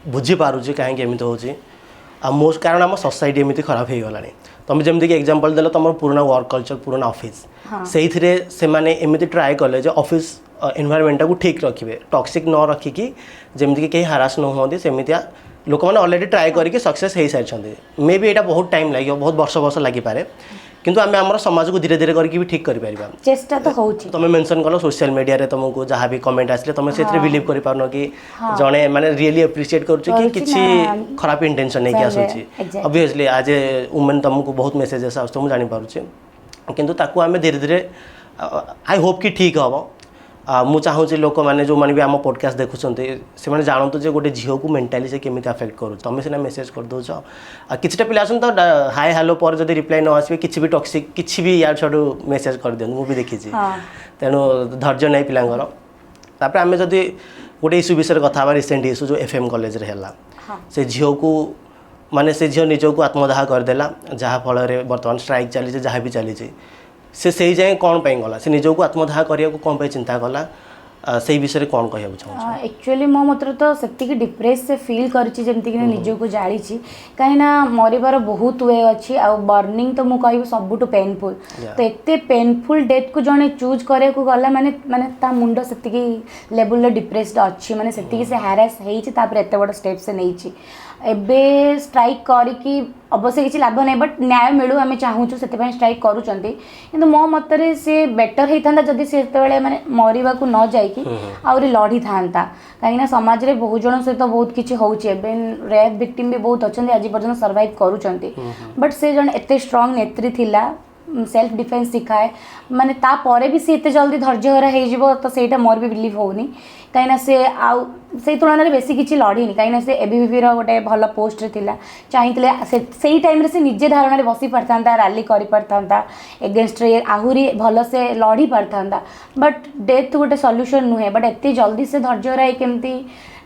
बुझी पारुछि काहे एमिति होछि आ मोस्ट कारण आम सोसाइटी एमिति खराब हो गलानी तुम जमीक एग्जांपल देल तुम पुराना वर्क कल्चर पुराना ऑफिस से माने एमिति ट्राई कले जो ऑफिस एनवायरनमेंट को ठीक रखिए टॉक्सिक न रखिकी जमीक कहीं हारास न होती सेमितिया लोक मैंने ऑलरेडी ट्राई करके सक्सेस हो सारी मे बी यहाँ बहुत टाइम लगे बहुत वर्ष लगिपारे किंतु आम आम समाज को धीरे धीरे करके भी ठीक कर पारिबा चेष्टा तो होउची तुम मेंशन कलो सोशल मीडिया रे तुमको जहाँ भी कमेंट आसले तुम से बिलीव कर पारनो कि जने माने रियली एप्रिशिएट करूची कि किछि खराब इंटेंशन नहीं कि आसुची ऑब्वियसली आज ए वुमेन तुमको बहुत मेसेजेस आस तुम जानि पारुची किंतु ताकू आमे धीरे धीरे आई होप कि ठीक हम मु चाहूँगी लोक मैंने जो मैंने भी आम पॉडकास्ट देखुं से मैंने जानतु जे गोटे झील को मेंटाली से केमी अफेक्ट करूँ तुम सीना मेसेज कर दौच किसी पिला आसन तो हाय हेलो पर जब रिप्लाई न आसवे किसी भी टॉक्सिक किसी भी यार छड़ू मेसेज कर दिखाँ मुझे देखी तेणु धैर्य नहीं पिलांगर तापर आम जदि गोटे इश्यू विषय कथा रिसेंट इश्यू जो एफएम कॉलेज रे हला से झील को माने से झील निज को आत्मदाह करदेला जहाँ फल बर्तमान स्ट्राइक चली जहाँ भी चली से जाए कौन पे गला से निजको आत्मदाह करने को कौन पे चिंता कला से विषय कौन कह एक्चुअली मो मत तो से डिप्रेस से फील करमती निजको जाड़ी कहीं मरबार बहुत वे अच्छी आ बर्निंग तो मुझे कह सबुठ पेनफुल तो एत पेनफुल डेथ को जड़े चूज करे को गला माने माने ता मुंड से लेवल डिप्रेस्ड अच्छी माने से हारास होते एत बड़ स्टेप से नहीं एबे स्ट्राइक करी अवश्य किसी लाभ नहीं बट न्याय मिलू आम चाहूँ से स्ट्राइक करूँ मो मतरे से बेटर होता जदि से माने मरवा को न जाइकी आहरी लड़ी था कहीं समाज रे बहुत जन सहित बहुत किसी होचे रेप विक्टिम भी बहुत अच्छा आज पर्यटन सर्वाइव करूँ बट से जन एत स्ट्रंग नेत्री थिला सेल्फ डिफेन्स शिखाए माने तापर भी सी एत जल्दी धैर्यहरा हो तो सहीटा मोर भी बिलीव होनी कहीं से आउ से तुलन में बेसी किसी लड़ीनी कहीं से एबीवीपी गोटे भल पोस्ट थिला चाहिए से टाइम से निजे धारणा बसी पारता रैली कर पारता एगेन्स्ट रे आहरी भल से लड़ी पारता बट डेथ गोटे सॉल्यूशन नुहे बट एत जल्दी से धैर्यहरा केमती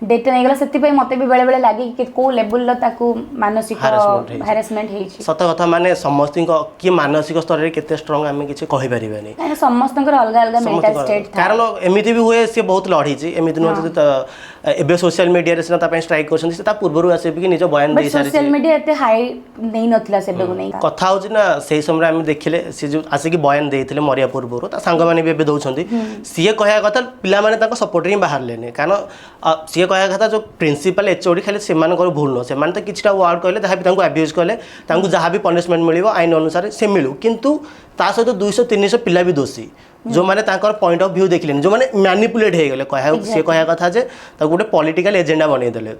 डेट नहीं गला से मत भी बेले बेले लगे कि को लेवल मानसिक हारासमेंट सत कथा माने समस्त कि मानसिक स्तर रे केते स्ट्रांग आमे किछि कहि परिबेनी काहे समस्त अलग अलग मेंटल स्टेट था कारण एमिति भी हुए से बहुत लड़ी छि एमिति न एबे सोशल मीडिया रे सिना स्ट्राइक करछन से ता पूर्वरु आसे भी निज बयान दे सारी सोशल मीडिया एते हाई नहीं नथिला सेबे को नहीं कथा हो ना से समय आमे देखिले से जो आसे कि बयान देथिले मरिया पूर्वरु ता संग माने भी एबे दउछंती सीए कहया कथा पिला माने ताको सपोर्ट रे बाहर लेने कारण सीए कहया कथा जो प्रिंसिपल एचओडी खाली से मान भूल न से मान तो किछटा वर्ड कहले जहाँ भी तांको अब्यूज कले तांको जहाँ भी पनिशमेंट मिलिबो आईन अनुसार से मिलू किंतु ता सहित 200-300 पिला भी दोषी जो माने तांकर पॉइंट ऑफ व्यू देखले जो माने मैनिपुलेट हो गले कह से कहया कथा जे ताको गोटे पॉलिटिकल एजेंडा बनै देले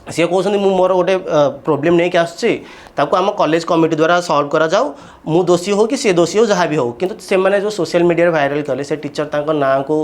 सी कहते मोर गोटे प्रोब्लेम नहीं आसुच्ची आम कॉलेज कमिटी द्वारा सॉल्व करा जाऊ मु दोषी हो कि सी दोषी हो जहाँ भी हो किंतु से माने जो सोशल मीडिया वायरल कले से टीचर तांको ना को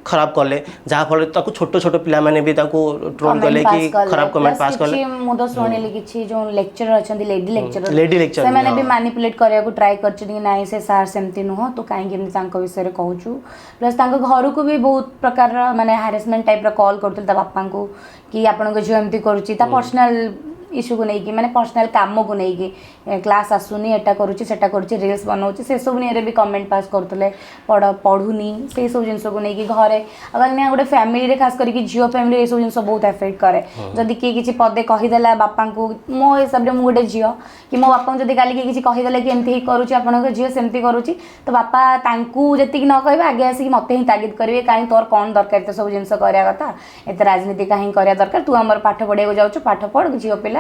खराब कले जहाँ फल छोट छोट पिला माने भी ट्रोल कले कि खराब कमेंट पास कले मु तो सुनिली किछि जो लेक्चरर अछंती लेडी लेक्चरर से माने भी मैनिपुलेट करिया को ट्राई करछि कि नाही से सार सेमती नुह तो काहे केमती तांको विषय रे कहूछु प्लस तांको घर को भी बहुत प्रकार माने हैरेसमेंट टाइप रा कॉल करथि ता बापा को कि आपण को जो एमती करूची ता पर्सनल इश्यू को नहीं कि माने पर्सनल काम को नहीं कि क्लास आसुनी एटा करूची सेटा करूची रील्स बनाउची से सब निरे भी कमेंट पास करतले पढ़ुनी से सब जिंस को नहीं कि घरे अगर ने गोटे फैमिली रे खास करके जियो फैमिली ए सब जिंस बहुत अफेक्ट करे जदी कि किछि पदे कहि देला बापा को मो हिसाब रे मु गोटे जियो कि मो बापा जदी गाली कि किछि कहि देला कि एमती ही करूची आपण को जियो सेमती करूची तो बापा तांकू जति न कहबे आगे आसी कि मते ही तागिद करबे काई तोर कोन दरकार त सब जिंस करिया कथा एते राजनीति काहे करिया दरकार तू हमर पाठ पढे जाउछु पाठ पढ़ जियो पिला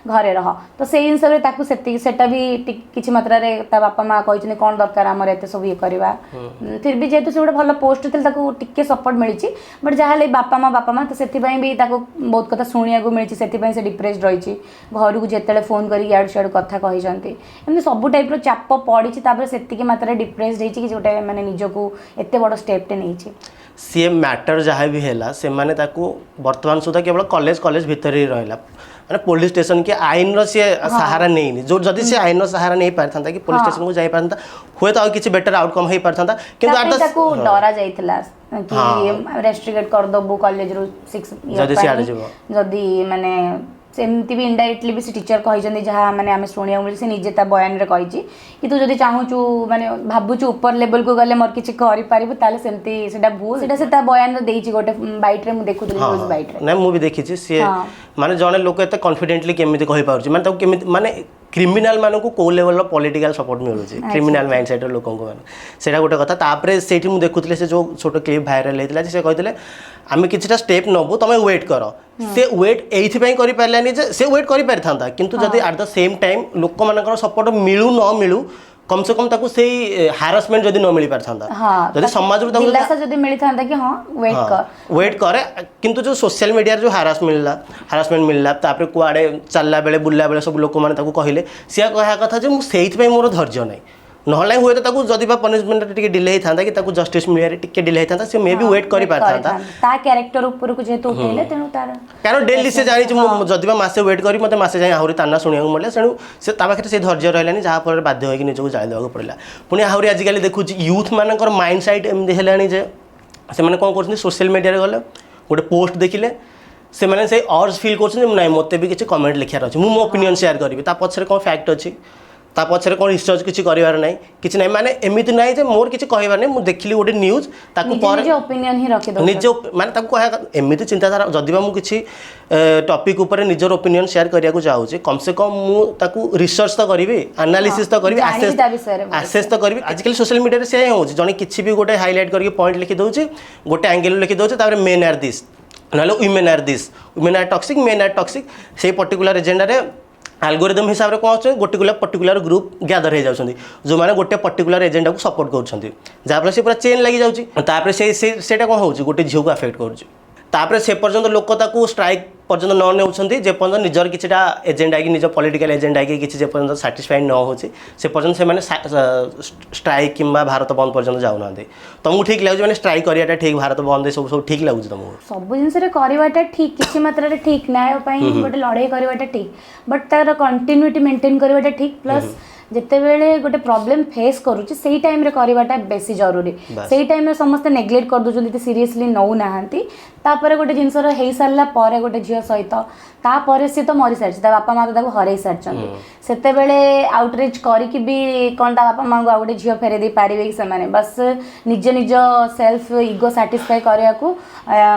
घरे रह तो से हिसाब से सेटा भी किछि मात्रा रे ता बापा माँ कहते कौन दरकार आमर एत सब ये करवा फिर भी जेहेतु से गोटे भल पोस्ट थी टिके सपोर्ट मिली बट जहाँ बापा माँ तो से भी बहुत कथा शुणा मिली से डिप्रेस्ड रही घर को जिते फोन कर इड़ सियाड़ कथा कहते एमती सब टाइप चाप पड़ी से मात्रा डिप्रेस्ड होती गोटे मैंने निजको एत बड़ स्टेपटे नहीं सी मैटर जहाँ भी है से माने वर्तमान सुधा केवल कॉलेज भितर ही रहा मैंने पुलिस स्टेशन के आईन रो सी सहारा नहीं जो जदि से आईन रो सहारा नहीं पारथा कि पुलिस स्टेशन को जाई पारथा हुए तो किसी बेटर आउटकम हो पारथा किंतु डरा जाइथिला कि रेस्ट्रिक्ट कर दबु कॉलेज रो 6 जदि माने सेमती भी इनडायरेक्टली भी से टीचर कही जहाँ माने आम शुणा मिली से निजे ता बयान रे कही कि तू जदि चाहूचु माने भाबुचु ऊपर लेवल को गले मोर किछि करि पारिबु ताले सेमती सेटा भूल सेटा से ता बयान रे देछि गोटे बाइट रे मु देखुतली न्यूज़ बाइट रे नै मु भी देखि छि से माने जने लोक एते कॉन्फिडेंटली केमिति कहि पाउछि माने ताको केमिति माने क्रिमिनाल मानक को लेवल पॉलिटिकल सपोर्ट मिलूँ क्रिमिनाल माइंडसेट लोक से गोटे कथा तापर से देखुले से जो छोट क्लिप भाइराल होता से कहते आम किसी स्टेप नबू तुम वेट कर से वेट ये करें से वेट कर किंतु जदि एट द सेम टाइम लोक मान सपोर्ट मिलू न मिलू कम से कम ताकू से हारासमेंट जदि न मिल पारथांता जदि समाज रो दिलासा जदि मिली थांता कि हां वेट करे किंतु जो सोशल मीडिया जो हारासमेंट मिलला तापर कुआडे चलला बेले बुल्ला बेले सब लोक माने ताकू कहिले सिया कहया कथा जे मु सेहित पय मोर धैर्य नै नहले हुए तो ताकू जदि बा पनिशमेंट टिके डिले थांता कि ताकू जस्टिस मिलिया टिके डिले थांता से मे भी वेट करि पारथांता ता कैरेक्टर ऊपर को जेतु उठेले तेनु तार कारण डेली से जानि मु जदि बा मासे वेट करी मते मासे जाय आहुरी ताना सुनिया मले सेनु से ता पाखे से धैर्य रहलानी जहा पर बाध्य होय कि निजको जाय देबा पड़ला पुनी आहुरी आज काली देखु यूथ मानकर माइंड सेट एम हेलानी जे से माने कोन करछनी सोशल मीडिया रे गले गोटे पोस्ट देखिले से माने से अर्ज फील करछनी नै मते भी किछि कमेंट लिखियार अछि मु ओपिनियन शेयर करबी ता पछरे कोन फैक्ट अछि ता पछरे कोन रिसर्च किछि करिवार नै किछि नै माने एमिति नै जे मोर किछि कहिवार नै मु देखली गोटे न्यूज़ ताकू पर निजे ओपिनियन ही रखि दो निजे माने ताकू कहा एमिति चिंताधारा जदि बा मु किछि टॉपिक ऊपर निजर ओपिनियन शेयर करिया को चाहू कम से कम मु ताकू रिसर्च तो करिवे एनालिसिस तो करिवे एसेस तो करिवे आजकल सोशल मीडिया रे से हो जने किछि भी गोटे हाईलाइट करके पॉइंट लिखि दोछि गोटे एंगल लिखि दोछि तापर मेन आर दिस नालो women are this women are toxic men are toxic से पर्टिकुलर एजेंडा रे एल्गोरिदम हिसाब से कौन गोटे पर्टिकुलर ग्रुप गैदर हो जाती जो मैंने गोटे पर्टिकुलर एजेंडा को सपोर्ट कर जहाँफल से पूरा चेन लगी जाऊँगी से कौन हो गोटे झील को अफेक्ट कर से पर्यंत लोक ताकू स्ट्राइक पर्यंत न नेउछंती जे पर्यंत निजर किछटा एजेंडा कि निज पॉलिटिकल एजेंडा कि किछि जे पर्यंत सैटिस्फाइड न होछि से पर्यंत से माने स्ट्राइक किंबा भारत बंद पर्यंत जाउ नांदे तुमको ठीक लागु माने स्ट्राइक करियाटा ठीक भारत बंद सब ठीक लागु तुमको सब जिंस रे करिवाटा ठीक किछि मात्रा रे ठीक न्याय पई गोटे लड़ाई करिवाटा ठीक बट तार कंटिन्यूटी मेंटेन करिवाटा ठीक प्लस जिते बेले गोटे प्रॉब्लम फेस करूची सेही टाइम रे करिवाटा बेसी जरूरी सेही टाइम रे समस्त नेग्लेक्ट कर दोजंती सीरियसली नौ नाहंती तापर गोटे जिनस हो सारा पर गोटे झील सहित तापर सी तो मरी सारी बापा माँ तो हर सारी सेते बेले आउटरीच करके भी कौन बापा माँ को गोटे झील फेरे दे पारे कि से बस निज निज सेल्फ इगो साटिस्फाई करने को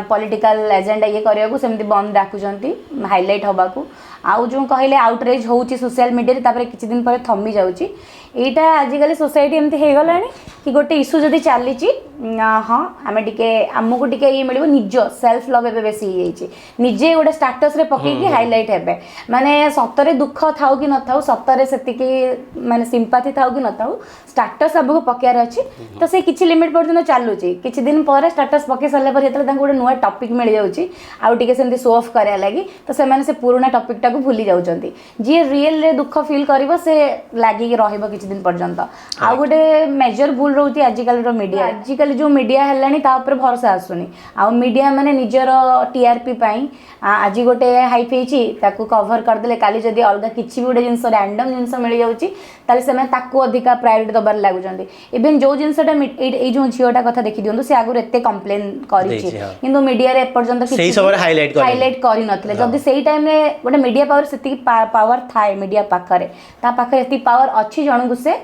पॉलिटिकल एजेंडा ये करने को सेमती बंद डाकुचंती हाईलाइट हवा को आउ जो कहले आउटरीच होउची सोशल मीडिया तापर किछि दिन पर थमी जाउची एटा आजिकल सोसाइटी एमती हो गलानी कि गोटे इश्यू जदि चली हाँ आम टे आमको टे ये मिल निज सेल्फ लव ए बेसी हो निजे गोटे स्टाटस रे पकईकि हाईलाइट हे माने सतरे दुख थाउ कि न थाउ सतरे सेतिकी माने सिंपाथी थाउ कि न थाउ स्टाटस सबको पकेयार अच्छी तो से किछि लिमिट पर्यंत चलुची किछि दिन पर स्टाटस पकई सारा पर जो गोटे नुआ टॉपिक मिल जाउची आउ टिके सेमती शो ऑफ करिया लगी तो से पुराना टॉपिकटा को भूली जाउचंती जी रियल रे दुख फील करिवो से लागी रहिबो किछि दिन पर्यंत आउ गोटे मेजर भूल रोती आजिकल मीडिया आजिकल जो मीडिया है भरोसा आसुनी आ मीडिया माने निजर टीआरपी पाई आज गोटे हाइप होती कभर करदे काली जदि अलग किसी भी गोटे जिनस रैंडम जिनस मिल जाऊँगी ताले से अधिका प्रायोरिटी दबार लगुंट इवेन जो जिनसटा जो झीलटा कथा देखी दिखाँ सी आगुरी एत कम्प्लेन कर मीडिया एपर्तंत हाईलाइट कर नथिले जदि सेही टाइम रे गोटे मीडिया पावर से पावर थाए मीडिया पाखरे ता पाखरे एति पावर अच्छी जनकु से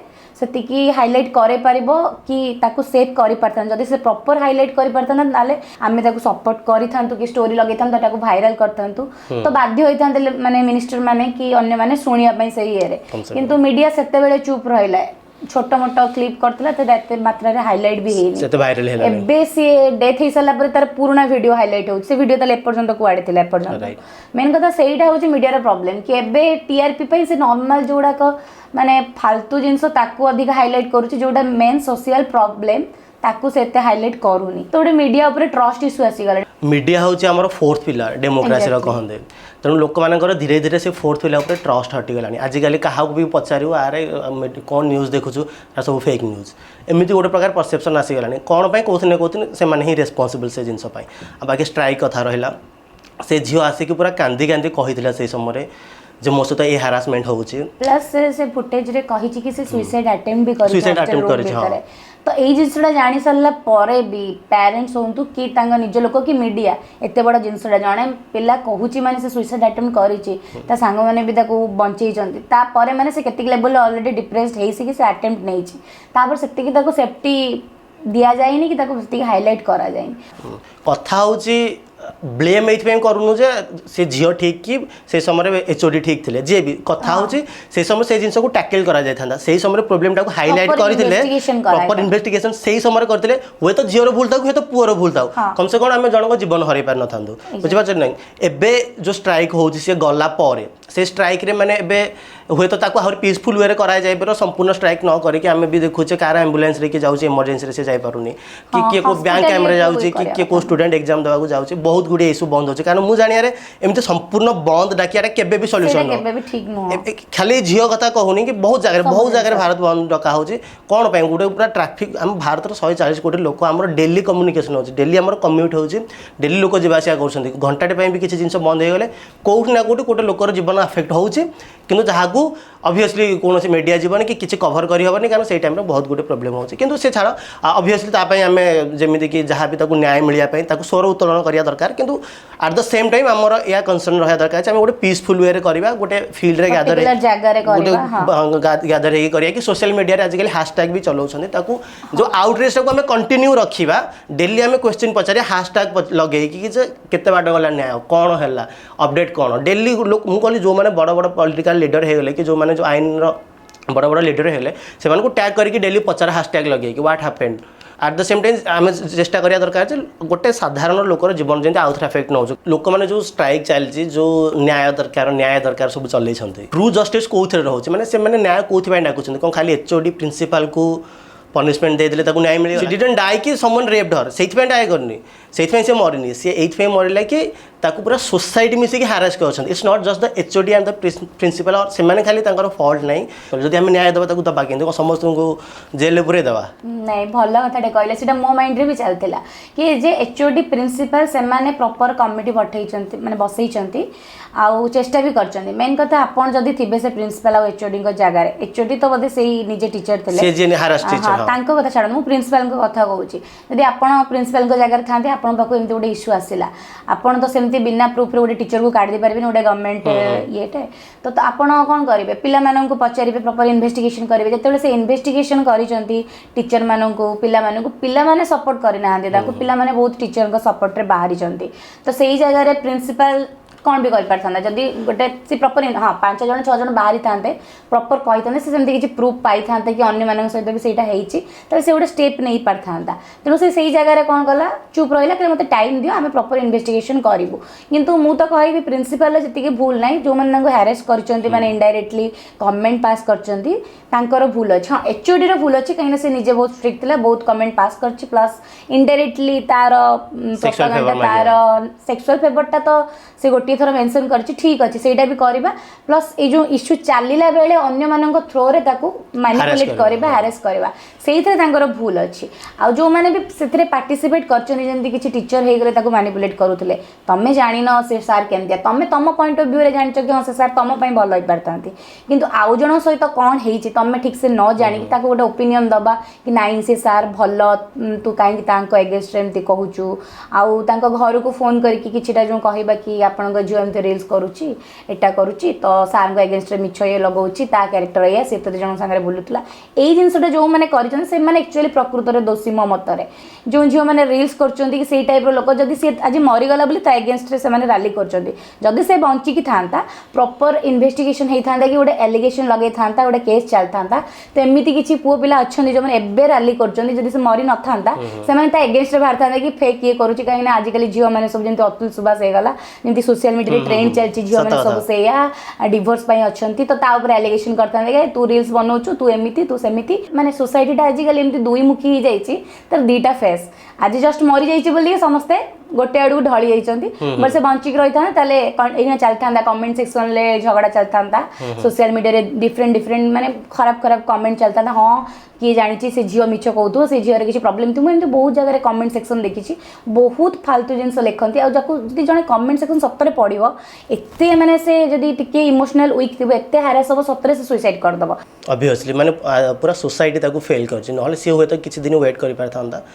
हाईलाइट करे पारिबो कि ताकू सेव करि परथन जदि से प्रॉपर हाईलाइट करि परथन ताले आमे ताकू सपोर्ट करिथांतु कि स्टोरी लगैथांतु ताकू वायरल करथांतु तो बाध्य होइथांते माने मिनिस्टर माने कि अन्य माने सुनिया पई सही एरे किंतु मीडिया सेते बेले चुप रहिला छोट मोट क्लिप करतला तो एते मात्रा रे हाईलाइट भी हेनी सेते वायरल हेला एबे से डेथ हे साला पर तार पुराना वीडियो हाईलाइट हो से वीडियो ताले एपर्यंत कुआडे थिला एपर्यंत मेन कथा सेहीटा होची मीडिया रे प्रॉब्लम कि एबे टीआरपी पई से नॉर्मल जोडा को माने फालतू जिनस ताकू अधिक हाईलाइट करूची जोडा मेन सोशल प्रॉब्लम ताकू सेते हाईलाइट करूनी तो गोटे मीडिया ऊपर ट्रस्ट इश्यू आसी गला मीडिया होची हमर फोर्थ पिलर डेमोक्रेसी रो कहंदे तेणु लोक मानकर धीरे धीरे से फोर्थ पिलर ऊपर ट्रस्ट हटि गलानी आजिकल क्या भी पचारू आरे कौन न्यूज़ देखुछु सब फेक न्यूज़ एमती गोटे प्रकार परसेप्शन आसीगलानी कौन पाई कोथिने कोथिने से माने ही रेस्पॉन्सिबल से जिनस पाई बाकी स्ट्राइक कथा रहिला से झील आसिक पूरा कांदी कांदी कही से समय जे मो सहित ए हारासमेंट होउची प्लस से फुटेज रे कहिछि कि से सुसाइड अटेम्प्ट भी करि सुसाइड अटेम्प्ट करिछि हां तो एई जिनसटा जानि सरला परे भी पेरेंट्स होंतु कि तांगा निज लोक कि मीडिया एते बड़ा जिनसटा जणे पिला कहूची माने से सुसाइड अटेम्प्ट करिछि ता सांग माने भी ताको बंचेई चंती ता परे माने से केतिक लेवल ऑलरेडी डिप्रेस्ड हेसी कि से अटेम्प्ट नेछि तापर सेति कि ताको सेफ्टी दिया जाइनी कि ताको सेति हाईलाइट करा जाइनी कथा होची ब्लेम एथि करूनु जे से झियो ठीक कि से समय एचओडी ठीक थिले जे भी कथा होची से समय से जिंस को टैकल करा जाय थांदा से समय प्रॉब्लम टाको हाईलाइट करिथिले प्रॉपर इन्वेस्टिगेशन से समय करथिले होय तो झियो रो भूल ताको होय तो पुअर भूल ताको कम से कम हम जणको जीवन हरै पार न थांदो बुझि पाछ नै एबे जो स्ट्राइक होची से गला पारे से स्ट्राइक रे माने एबे हुए तो ताको आहुरी पीसफुल वे कराया जाए संपूर्ण स्ट्राइक न करके आम भी देखुचे कार एम्बुलेंस रे कि जाउचे इमरजेंसी रे से जाई पारुनी कि किए को बैंक कैमरा जाउचे कि किए को स्टूडेंट एग्जाम देवा को जाउचे बहुत गुडे इशू बंद होचे कारण मु जानिया रे एमते संपूर्ण बंद डाकिया रे केबे भी सॉल्यूशन केबे भी ठीक न खाली झियो कथा कहूनी कि बहुत जगह भारत बंद डका होचे कोन पे गुडे पूरा ट्रैफिक हम भारत रो 140 कोटी लोक हमर डेली कम्युनिकेशन होचे डेली हमर कम्यूट होचे डेली लोक जीवासिया करछन्ती घंटाटे पे भी किछि जिंस बंद हो गले कोठ ना कोटे लोकर जीवन अफेक्ट होचे किंतु जहाकू ऑब्वियसली कौन मीडिया जीवन कि किसी कभर करहबनी कारण से टाइम बहुत गुटे प्रोब्लेम होची किंतु से छाड़ ऑब्वियसली तापई आम जमी कि जहाँ भी न्याय मिलने स्वर उत्तोलन करिया दरकार किंतु एट द सेम टाइम आमर या कंसर्न रहा दरकार आम गोटे पीसफुल वे करवा गोटे फील्ड रे गैदर गैदर करिया कि सोशल मीडिया रे आजिकल हैशटैग भी चलाउछन्ती ताकू जो आउटरीच को आम कंटिन्यू रखिबा डेली आम क्वेश्चन पचारिया हैशटैग लगे कि केते बाट गला न्याय कौन है अपडेट कौन डेली लोक मु कहली जो माने बड़ बड़ पॉलिटिकल लीडर हो गले कि जो माने जो आईन रो बड़ बड़ लीडर हो गले से माने को टैग करके डेली पचार हैशटैग लगे कि what happened at the same time आम चेष्टा करिया दरकार जे गोटे साधारण लोकर जीवन जेंति आउथरे अफेक्ट न हो लोक माने जो स्ट्राइक चलछि जो न्याय दरकार सब चलै छन्ते ट्रू जस्टिस कोथरे रहउछि माने से माने न्याय कोथि बाय डाकुछन्ते कोन खाली एचओडी प्रिंसिपल को पनिशमेंट दे देले ताको न्याय मिले डिडंट डाई कि समवन रेप्ड हर सेथि डाई करनी सेथि से मरिनी से एथि मरिला कि ताको पूरा सोसाइटी मिसी हारास कर it's not just the HOD and the principal और से माने खाली तांकर फॉल्ट नहीं जदि हम न्याय देबा ताको दबा केंदे समस्त को जेल पुरे देबा नहीं भल कथाटे कहले सेटा मो माइंड रे भी चलतिला कि जे एचओडी प्रिंसिपल से माने प्रॉपर कमिटी पठै छंती माने बसै छंती आउ चेष्टा भी करछंती मेन कथा आपण जदि थिबे से प्रिंसिपल आ एचओडी को जगह रे एचओडी तो बदे सेही निजे टीचर थिले से जे हारास टीचर हां तांको कथा छाड़ मु प्रिंसिपल को कथा कहूची यदि आपण प्रिंसिपल को जगह थांते आपण पाको एमते गोटे इश्यू आसिला आपण तो सेमती बिना प्रूफ रे गोटे टीचर को काढ दे परबे गोटे गवर्नमेंट येटे तो आपण कोन करिवे पिला मानन को पचारिबे प्रॉपर इन्वेस्टिगेशन करिवे जतेले से इन्वेस्टिगेशन करिसंती टीचर मानन को पिला माने सपोर्ट करि नाहंते ताको पिला माने बहुत टीचर को सपोर्ट रे बाहरी जंती तो सेही जगह रे प्रिंसिपल कौन भी कर जदि गोटे सी प्रॉपर हाँ 5 जन 6 जन बाहरी था प्रॉपर कही से सेमती किसी प्रूफ पाई था कि अन्य मान सहित भी सहीटा होती से गोटे स्टेप नहीं पार था तेणु से जगह कौन कला चुप रहा कि मत टाइम दियो आम प्रॉपर इन्वेस्टिगेशन करूँ किंतु मु तो कहि प्रिंसिपल जी भूल ना जो मैंने हारेस्ट कर इनडायरेक्टली कमेंट पास कर भूल अच्छे हाँ एचओडी भूल अच्छी कहीं से निजे बहुत स्ट्रिक्ट था बहुत कमेंट पास कर प्लस इनडायरेक्टली तार तार सेक्सुअल फेवरटा तो से गोटे थर मेंशन करछि ठीक अछि सेटा भी करबा प्लस ए जो इश्यू चलिला बेले अन्य मानक थ्रो रे ताको मैनिपुलेट करबा हैरेस करबा सेइथे तांकर भूल अछि आ जो माने भी सेथरे पार्टिसिपेट करछनि जेंति किछि टीचर हे गरे ताको मैनिपुलेट करूथले तमे जानि न से सर केमतिया तमे तम पॉइंट ऑफ व्यू रे जानि छ कि हां से सर तम पई भलो होई परतांती किंतु आउ जण सहित कोन हेछि तमे ठीक से न जानि कि ताको गोटे ओपिनियन दबा कि नाइ से सर भलो तू काहे कि तांको एगेंस्ट एमति कहूचु आउ तांको घर को फोन करके किछिटा जो कहबा कि आपन जो एमते रील्स करूची एटा करूची तो सार को एगेंस्ट रे मिछ ये लगाउची ता कैरेक्टर या से तो जण संगे बुलुतला एई जिंसटा जो माने करिछन से माने एक्चुअली प्रकृत रे दोषी मो मतरे जो जियो माने रील्स करछन्ती कि सेई टाइप रो लोक जदी से आज मरि गला बोली ता एगेंस्ट रे से माने रैली करछन्ती जदी से बंची की थांता प्रॉपर इन्वेस्टिगेशन हेई थांता कि गोटे एलिगेशन लगे थांता गोटे केस चल थांता तो एमिति किछि पुओ पिला अछन्ती जो माने एबे रैली करछन्ती जदी से मरि न थांता से माने ता एगेंस्ट रे बाहर थांता कि फेक ये करूची काहे ना आजकल जियो माने सब जेंति अतुल सुबास हे गला जेंति सोशल मीडिया ट्रेंड चलछि जियो माने सब से या डिवोर्स पई अछन्ती तो ता ऊपर एलिगेशन करता कि तू रील्स बनौछु तू एमिति तू सेमिति माने सोसाइटी टा आजकल एमति दुई मुखी ही जाइछि तर दीटा फेस आज जस्ट मरि जाइछि बोली समस्ते गोटे आड़ू ढली जाइछन्ती बट से बंचिक रही था ताले एना चलता कमेंट सेक्शन ले झगड़ा चलता सोशल मीडिया रे डिफरेंट माने खराब खराब कमेंट चलता हाँ किए जानी से झील मिछ कहू से झील किसी प्रॉब्लम थी मुझे बहुत जगह कमेंट सेक्शन देखी बहुत फालतू जिन लिखती आदि जड़े कमेंट सेक्शन सतरे पड़ो एते माने से जदी टिके इमोशनल वीक थिबो एते हैरेस हो सतरे से सुसाइड कर दबो ऑब्वियसली माने पूरा सोसाइटी ताको फेल करछि नहले से होय तो किछि दिन वेट करि पारथांदा